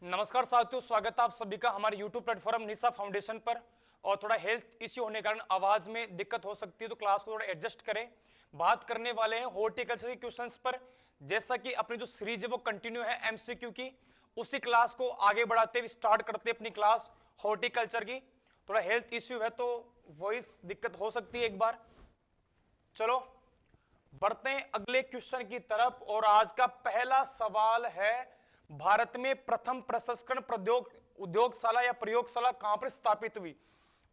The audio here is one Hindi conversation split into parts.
नमस्कार साथियों, स्वागत है आप सभी का हमारे YouTube प्लेटफॉर्म निशा फाउंडेशन पर। और थोड़ा हेल्थ इश्यू होने के कारण आवाज में दिक्कत हो सकती है, तो क्लास को थोड़ा एडजस्ट करें। बात करने वाले हैं हॉर्टिकल्चर के क्वेश्चंस पर। जैसा कि अपनी जो सीरीज है वो कंटिन्यू है एमसीक्यू की, उसी क्लास को आगे बढ़ाते हुए स्टार्ट करते हैं अपनी क्लास हॉर्टिकल्चर की। थोड़ा हेल्थ इश्यू है तो वॉइस दिक्कत हो सकती है एक बार। चलो बढ़ते हैं अगले क्वेश्चन की तरफ। और आज का पहला सवाल है, भारत में प्रथम प्रसंस्करण उद्योगशाला या प्रयोगशाला कहां पर स्थापित हुई?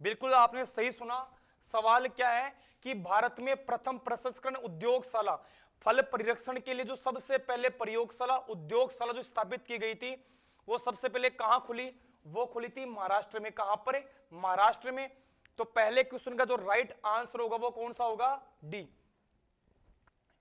बिल्कुल आपने सही सुना। सवाल क्या है कि भारत में प्रथम प्रसंस्करण उद्योगशाला, फल परिरक्षण के लिए जो सबसे पहले प्रयोगशाला उद्योगशाला जो स्थापित की गई थी, वो सबसे पहले कहां खुली? वो खुली थी महाराष्ट्र में। कहां पर? महाराष्ट्र में। तो पहले क्वेश्चन का जो राइट आंसर होगा वो कौन सा होगा? डी।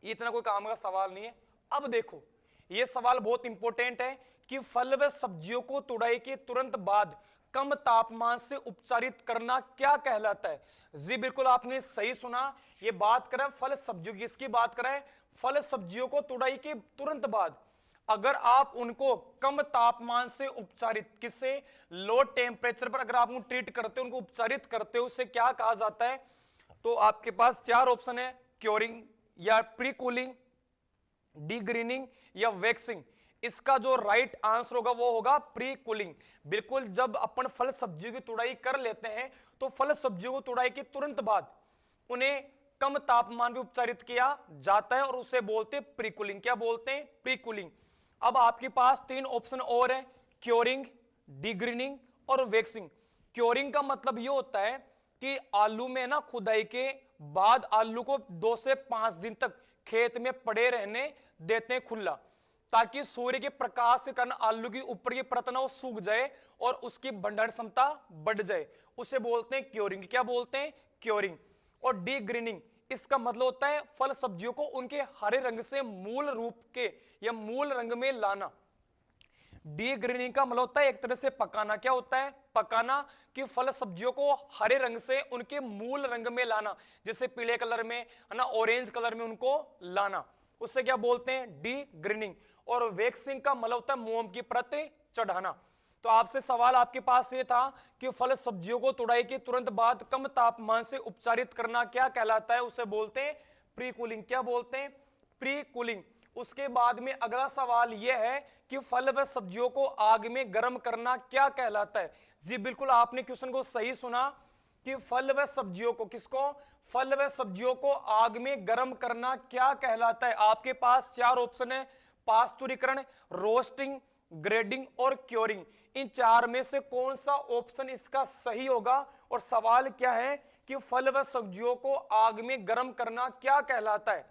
इतना कोई काम का सवाल नहीं है। अब देखो, यह सवाल बहुत इंपॉर्टेंट है कि फल व सब्जियों को तुड़ाई के तुरंत बाद कम तापमान से उपचारित करना क्या कहलाता है? जी बिल्कुल आपने सही सुना। ये बात करें फल सब्जियों की, इसकी बात करें फल सब्जियों को तुड़ाई के तुरंत बाद अगर आप उनको कम तापमान से उपचारित, किससे? लो टेम्परेचर पर अगर आप उनको ट्रीट करते हो, उनको उपचारित करते हो, उसे क्या कहा जाता है? तो आपके पास चार ऑप्शन है, क्योरिंग या प्री कूलिंग, डीग्रीनिंग या वैक्सिंग। इसका जो राइट आंसर होगा वो होगा प्री कूलिंग। बिल्कुल, जब अपन फल सब्जियों की तुड़ाई कर लेते हैं तो फल सब्जियों को तुड़ाई के तुरंत बाद उन्हें कम तापमान पे उपचारित किया जाता है और उसे बोलते हैं प्री कूलिंग। क्या बोलते हैं? Pre cooling. अब आपके पास तीन ऑप्शन और है, क्योरिंग, डीग्रीनिंग और वैक्सिंग। क्योरिंग का मतलब ये होता है कि आलू में ना खुदाई के बाद आलू को 2 से 5 दिन तक खेत में पड़े रहने देते हैं खुला, ताकि सूर्य के प्रकाश के कारण आलू की ऊपर की परत ना वो सूख जाए और उसकी भंडारण क्षमता बढ़ जाए। उसे बोलते हैं क्योरिंग। क्या बोलते हैं? क्योरिंग। और डीग्रीनिंग, इसका मतलब होता है फल सब्जियों को उनके हरे रंग से मूल रूप के या मूल रंग में लाना। डीग्रीनिंग का मतलब होता है एक तरह से पकाना। क्या होता है? पकाना, कि फल सब्जियों को हरे रंग से उनके मूल रंग में लाना, जैसे पीले कलर में है ना, ऑरेंज कलर में उनको लाना, उससे क्या बोलते हैं? डीग्रीनिंग। और वैक्सिंग का मतलब होता है मोम की परत चढ़ाना। तो आपसे सवाल आपके पास ये था कि फल सब्जियों को तुड़ाई के तुरंत बाद कम तापमान से उपचारित करना क्या कहलाता है? उसे बोलते हैं प्री कूलिंग। क्या बोलते हैं? Pre cooling. उसके बाद में अगला सवाल यह है कि फल व सब्जियों को आग में गर्म करना क्या कहलाता है? जी बिल्कुल आपने क्वेश्चन को सही सुना कि फल व सब्जियों को, किसको? फल व सब्जियों को आग में गर्म करना क्या कहलाता है? आपके पास चार ऑप्शन है, पास्तुरीकरण, रोस्टिंग, ग्रेडिंग और क्योरिंग। इन चार में से कौन सा ऑप्शन इसका सही होगा? और सवाल क्या है कि फल व सब्जियों को आग में गर्म करना क्या कहलाता है?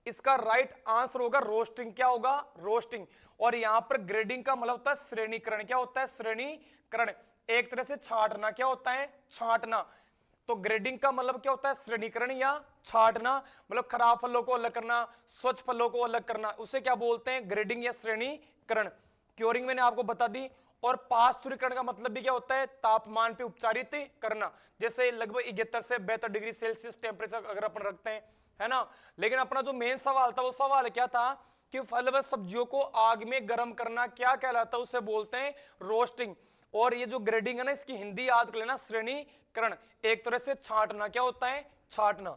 इसका राइट आंसर होगा रोस्टिंग। क्या होगा? रोस्टिंग। और यहां पर ग्रेडिंग का मतलब होता है श्रेणीकरण। क्या होता है? श्रेणीकरण, एक तरह से छांटना। क्या होता है? छांटना। तो ग्रेडिंग का मतलब क्या होता है? श्रेणीकरण या छांटना, मतलब खराब फलों को अलग करना, स्वच्छ फलों को अलग करना, उसे क्या बोलते हैं? ग्रेडिंग या श्रेणीकरण। क्योरिंग मैंने आपको बता दी। और पास्तुरीकरण का मतलब भी क्या होता है? तापमान पे उपचारित करना, जैसे लगभग 71 से 72 डिग्री सेल्सियस टेम्परेचर अगर अपन रखते हैं, है ना। लेकिन अपना जो मेन सवाल था वो सवाल क्या था कि फल व सब्जियों को आग में गर्म करना क्या कहलाता है? उसे बोलते हैं रोस्टिंग। और ये जो ग्रेडिंग है ना, इसकी हिंदी याद कर लेना, श्रेणीकरण, एक तरह से छांटना। क्या होता है? छांटना।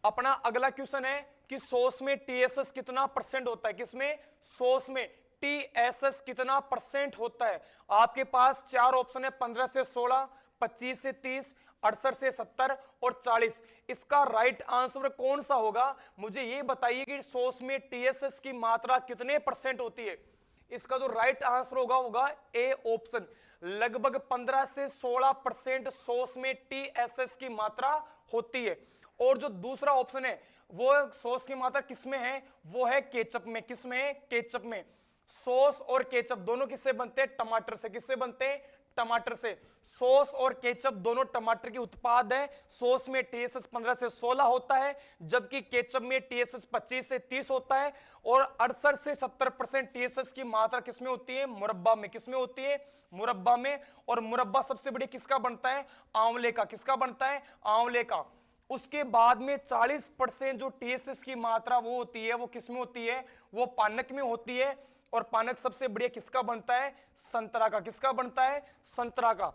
अपना अगला क्वेश्चन है कि सॉस में टीएसएस कितना परसेंट होता है? किसमें? सॉस में टीएसएस कितना परसेंट होता है? आपके पास चार ऑप्शन है, 15 से 16, 25 से 30, 68 से 70 और 40। इसका राइट आंसर कौन सा होगा? मुझे ये बताइए कि सॉस में टीएसएस की मात्रा कितने परसेंट होती है? इसका जो राइट आंसर होगा ए ऑप्शन, लगभग 15 से 16% सॉस में टीएसएस की मात्रा होती है। और जो दूसरा ऑप्शन है वो सॉस की मात्रा किसमें है? वो है केचप में। किसमें है? केचप में। सॉस और केचप दोनों किससे बनते हैं? टमाटर से। किससे बनते हैं? टमाटर से। सॉस और केचप दोनों टमाटर के उत्पाद है। सॉस में टीएसएस 15 से 16 होता है, जबकि केचप में टीएसएस 25 से 30 होता है। और 68 से 70% टीएसएस की मात्रा किसमें होती है? मुरब्बा में। किसमें होती है? मुरब्बा में। और मुरब्बा सबसे बड़ी किसका बनता है? आंवले का। किसका बनता है? आंवले का। उसके बाद में 40% जो टीएसएस की मात्रा वो होती है, वो किसमें होती है? वो पानक में होती है। और पानक सबसे बढ़िया किसका बनता है? संतरा का। किसका बनता है? संतरा का।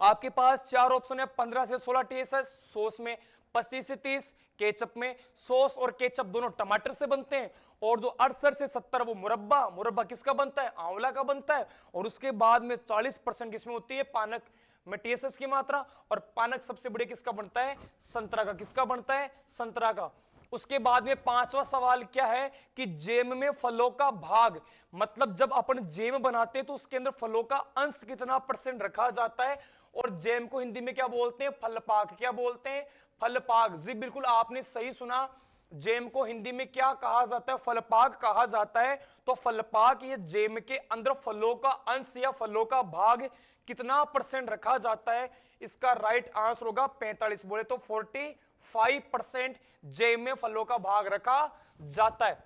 आपके पास 4 ऑप्शन है, 15 से 16 टीएसएस, सॉस में 25 से 30, केचप में। सॉस और केचप दोनों टमाटर से बनते हैं, और जो 68 से 70 वो मुरब्बा। मुरब्बा किसका बनता है? आंवला का बनता है। और उसके बाद में 40% किसमें होती है? पानक में टीएसएस की मात्रा। और पानक सबसे बड़े किसका बनता है? संतरा का। किसका बनता है? संतरा का। उसके बाद में 5वां सवाल क्या है कि जैम में फलों का भाग, मतलब जब अपन जैम बनाते हैं तो उसके अंदर फलों का अंश कितना % रखा जाता है? और जैम को हिंदी में क्या बोलते हैं? फलपाक। क्या बोलते हैं? फलपाक। जी बिल्कुल आपने सही सुना, जैम को हिंदी में क्या कहा जाता है? फलपाक कहा जाता है। तो फलपाक ये जैम के अंदर फलों का अंश या फलों का भाग कितना % रखा जाता है? इसका राइट आंसर होगा 45। बोले तो 45% जैम में फलों का भाग रखा जाता है।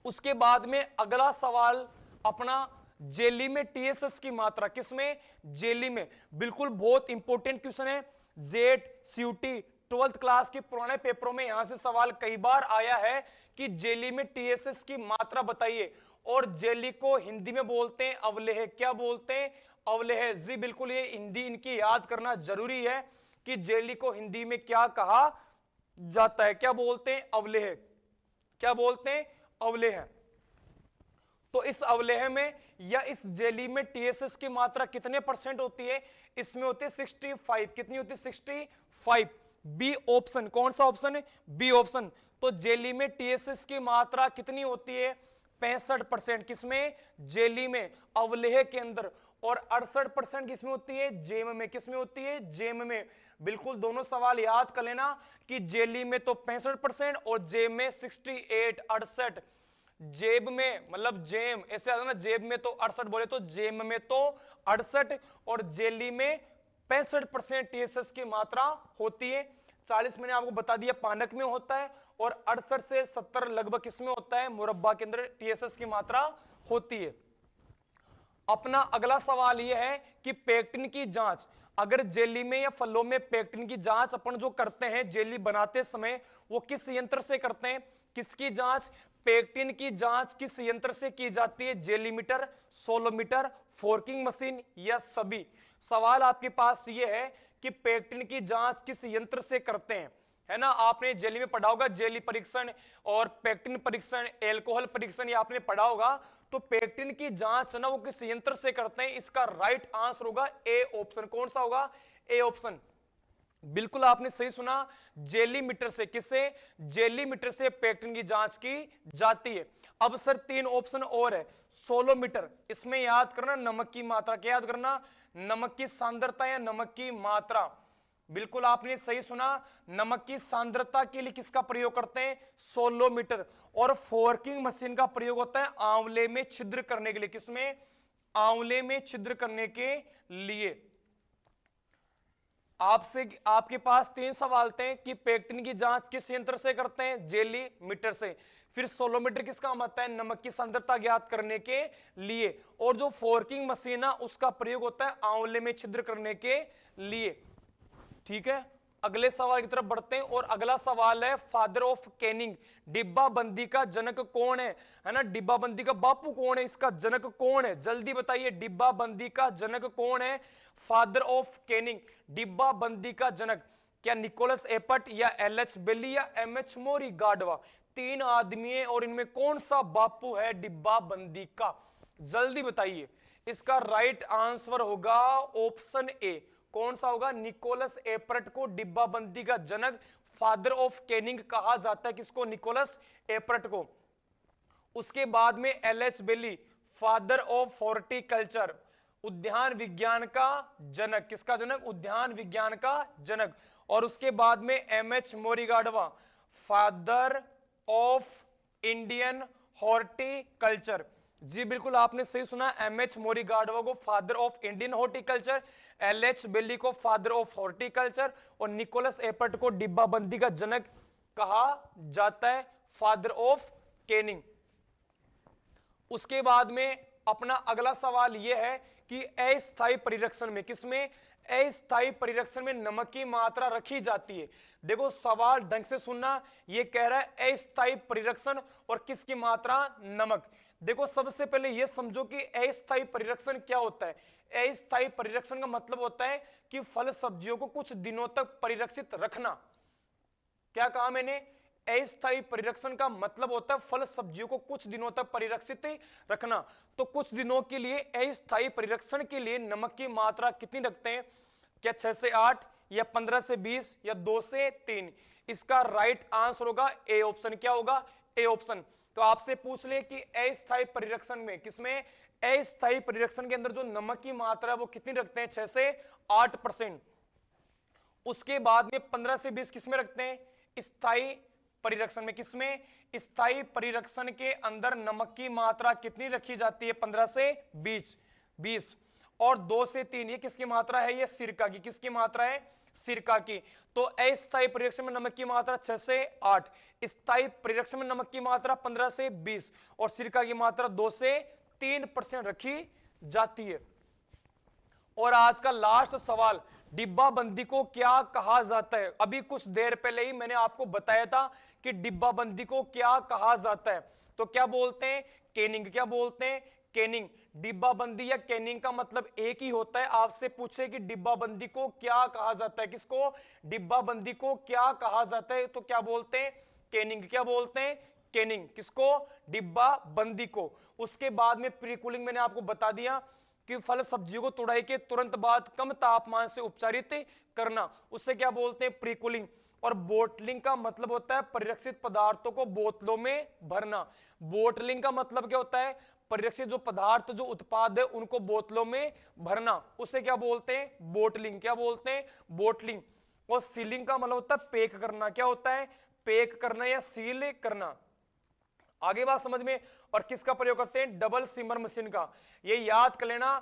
उसके बाद में अगला सवाल अपना जेली में टीएसएस की मात्रा। किसमें? जेली में। बिल्कुल बहुत इंपॉर्टेंट क्वेश्चन है। जेट, सीयूटी, 12th क्लास के पुराने पेपरों में यहां से सवाल कई बार आया है कि जेली में टीएसएस की मात्रा बताइए। और जेली को हिंदी में बोलते हैं अवलेह। क्या बोलते हैं? अवलेह। जी बिल्कुल, ये हिंदी इनकी याद करना जरूरी है कि जेली को हिंदी में क्या कहा जाता है। क्या बोलते हैं? अवलेह। क्या बोलते हैं? अवलेह। तो इस अवलेह में या इस जेली में टीएसएस की मात्रा कितने % होती है? इसमें होती है 65। कितनी होती है? 65। B option. कौन सा ऑप्शन है? B option. तो जेली में टीएसएस की मात्रा कितनी होती है? 65%। किसमें? जेली में, अवलेह के अंदर। और 68% किसमें होती है? जैम में। किसमें होती है? जैम में। बिल्कुल दोनों सवाल याद कर लेना कि जेली में तो 65% और जैम में 68, 68। जेब में मतलब जेम ऐसे आता ना, जेब में तो 68 बोले तो जेम में तो 68 और जेली में 65% टीएसएस की मात्रा होती है। 40 मैंने आपको बता दिया पानक में होता है, और 68 से 70 लगभग किसमें होता है? मुरब्बा के अंदर टीएसएस की मात्रा होती है। अपना अगला सवाल यह है कि पेक्टिन की जांच, अगर जेली में या फलों में पेक्टिन की जांच अपन जो करते हैं जेली बनाते समय, वो किस यंत्र से करते हैं? किसकी जांच? पेक्टिन की जांच किस यंत्र से की जाती है? जेलीमीटर, सोलोमीटर, फोर्किंग मशीन या सभी? सवाल आपके पास ये है कि पेक्टिन की जांच किस यंत्र से करते हैं, है ना। आपने जेली में पढ़ा होगा जेली परीक्षण और पेक्टिन परीक्षण, एल्कोहल परीक्षण, ये आपने पढ़ा होगा। तो पेक्टिन की जांच ना वो किस यंत्र से करते हैं? इसका राइट आंसर होगा ए ऑप्शन। कौन सा होगा? A option. बिल्कुल आपने सही सुना, जेलीमीटर से। किससे? जेलीमीटर से पेक्टिन की जांच की जाती है। अब सर 3 ऑप्शन और है। सोलोमीटर, इसमें याद करना नमक की मात्रा। क्या याद करना? नमक की सांद्रता या नमक की मात्रा। बिल्कुल आपने सही सुना, नमक की सांद्रता के लिए किसका प्रयोग करते हैं? सोलोमीटर। और फोर्किंग मशीन का प्रयोग होता है आंवले में छिद्र करने के लिए। किसमें? आंवले में छिद्र करने के लिए। आपसे आपके पास 3 सवाल थे कि पेक्टिन की जांच किस यंत्र से करते हैं? जेलीमीटर से। फिर सोलोमीटर किसका काम आता है? नमक की सांद्रता ज्ञात करने के लिए। और जो फोर्किंग मशीन है उसका प्रयोग होता है आंवले में छिद्र करने के लिए। ठीक है, अगले सवाल की तरफ बढ़ते हैं। और अगला सवाल है फादर ऑफ कैनिंग, डिब्बाबंदी का जनक कौन है ना। डिब्बाबंदी का बापू कौन है? इसका जनक कौन है? जल्दी बताइए, डिब्बाबंदी का जनक कौन है? फादर ऑफ कैनिंग, डिब्बाबंदी का जनक। क्या निकोलस एपट या एलएच बेली या एमएच मोरी गाडवा? 3 आदमी है और इनमें कौन सा बापू है डिब्बाबंदी का? जल्दी बताइए। इसका राइट आंसर होगा ऑप्शन ए। कौन सा होगा? निकोलस एपरट को डिब्बाबंदी का जनक, फादर ऑफ कैनिंग कहा जाता है। किसको? निकोलस एपरट को। उसके बाद में LH Bailey, father of horticulture, उद्यान विज्ञान का जनक। किसका जनक? उद्यान विज्ञान का जनक। और उसके बाद में M H Marigowda, father of Indian horticulture. जी बिल्कुल आपने सही सुना, एमएच मोरीगाडवा को father of Indian horticulture, L H Bailey को फादर ऑफ हॉर्टिकल्चर और निकोलस एपर्ट को डिब्बाबंदी का जनक कहा जाता है, फादर ऑफ कैनिंग। उसके बाद में अपना अगला सवाल यह है कि अस्थायी परिरक्षण में, किसमें? अस्थायी परिरक्षण में नमक की मात्रा रखी जाती है। देखो सवाल ढंग से सुनना, यह कह रहा है अस्थायी परिरक्षण और किसकी मात्रा? नमक। देखो सबसे पहले ये समझो कि अस्थायी परिरक्षण क्या होता है। अस्थायी परिरक्षण का मतलब होता है कि फल सब्जियों को कुछ दिनों तक परिरक्षित रखना। क्या कहा मैंने? अस्थायी परिरक्षण का मतलब होता है फल सब्जियों को कुछ दिनों तक परिरक्षित रखना। तो कुछ दिनों के लिए अस्थायी परिरक्षण के लिए नमक की मात्रा कितनी रखते हैं? क्या 6 से 8 या 15 से 20 या 2 से 3? इसका राइट आंसर होगा ए ऑप्शन। क्या होगा? A option. तो आपसे पूछ ले कि अस्थायी परिरक्षण में, किसमें? अस्थायी परिरक्षण के अंदर जो नमक की मात्रा है वो कितनी रखते हैं? 6 से 8%। उसके बाद में 15 से 20 किसमें रखते हैं? स्थायी परिरक्षण में। किसमें? स्थायी परिरक्षण के अंदर नमक की मात्रा कितनी रखी जाती है? 15 से 20। और 2 से 3 ये किसकी मात्रा है? ये सिरका की। किसकी मात्रा है? सिरका की। तो अस्थायी परिरक्षण में नमक की मात्रा 6 से 8, स्थायी परिरक्षण में नमक की मात्रा 15 से 20 और सिरका की मात्रा 2 से 3% रखी जाती है। और आज का लास्ट सवाल, डिब्बाबंदी को क्या कहा जाता है? अभी कुछ देर पहले ही मैंने आपको बताया था कि डिब्बाबंदी को क्या कहा जाता है। तो क्या बोलते हैं? कैनिंग। क्या बोलते हैं? कैनिंग। डिब्बाबंदी या कैनिंग का मतलब एक ही होता है। आपसे पूछे कि डिब्बाबंदी को क्या कहा जाता है? किसको? डिब्बाबंदी को क्या कहा जाता है? तो क्या बोलते हैं? कैनिंग। क्या बोलते हैं? कैनिंग। किसको? डिब्बाबंदी को। उसके बाद में प्री कूलिंग मैंने आपको बता दिया कि फल सब्जियों को तुड़ाई के तुरंत बाद कम तापमान से उपचारित करना, उससे क्या बोलते हैं? Pre cooling. और बोटलिंग का मतलब होता है परिरक्षित पदार्थों को बोतलों में भरना। बोटलिंग का मतलब क्या होता है? परिरक्षित जो पदार्थ, जो उत्पाद है उनको बोतलों में भरना, उसे क्या बोलते हैं? बोटलिंग। क्या बोलते हैं? बोटलिंग। और सीलिंग का मतलब होता है पैक करना। क्या होता है? पैक करना या सील करना। आगे बात समझ में। और किसका प्रयोग करते हैं? डबल सिमर मशीन का। ये याद कर लेना।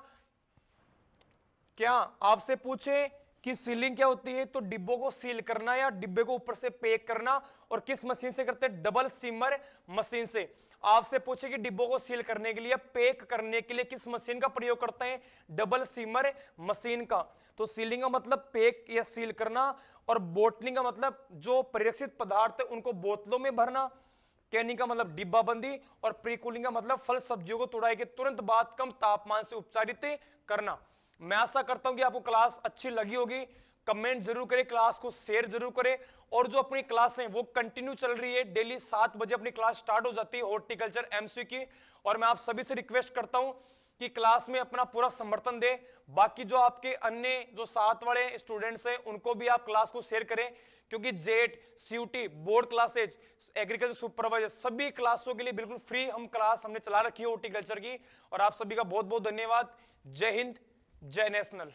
क्या आपसे पूछे कि सीलिंग क्या होती है, तो डिब्बों को सील करना या डिब्बे को ऊपर से पैक करना। और किस मशीन से करते हैं? डबल सिमर मशीन से। आपसे पूछे कि डिब्बों को सील करने के लिए, पैक करने के लिए किस मशीन का प्रयोग करते हैं? डबल सिमर मशीन का। तो सीलिंग का मतलब पैक या सील करना, और बोटलिंग का मतलब जो परिरक्षित पदार्थ है उनको बोतलों में भरना। कैनिंग का मतलब डिब्बाबंदी, और प्री कूलिंग का मतलब फल सब्जियों को तुड़ाई के तुरंत बाद कम तापमान से उपचारित करना। मैं आशा करता हूं कि आपको क्लास अच्छी लगी होगी। कमेंट जरूर करें, क्लास को शेयर जरूर करें। और जो अपनी क्लास है वो कंटिन्यू चल रही है। डेली 7 बजे अपनी क्लास स्टार्ट हो जाती है हॉर्टिकल्चर एमसी की। और मैं आप सभी से रिक्वेस्ट करता हूं कि क्लास में अपना पूरा समर्थन दें। बाकी जो आपके अन्य जो साथ वाले स्टूडेंट्स हैं उनको भी आप क्लास को शेयर करें, क्योंकि JET, CUET, board classes, agriculture supervisor सभी क्लासों के लिए बिल्कुल फ्री हम क्लास हमने चला रखी है हॉर्टिकल्चर की। और आप सभी का बहुत बहुत धन्यवाद। जय हिंद, जय नेशनल।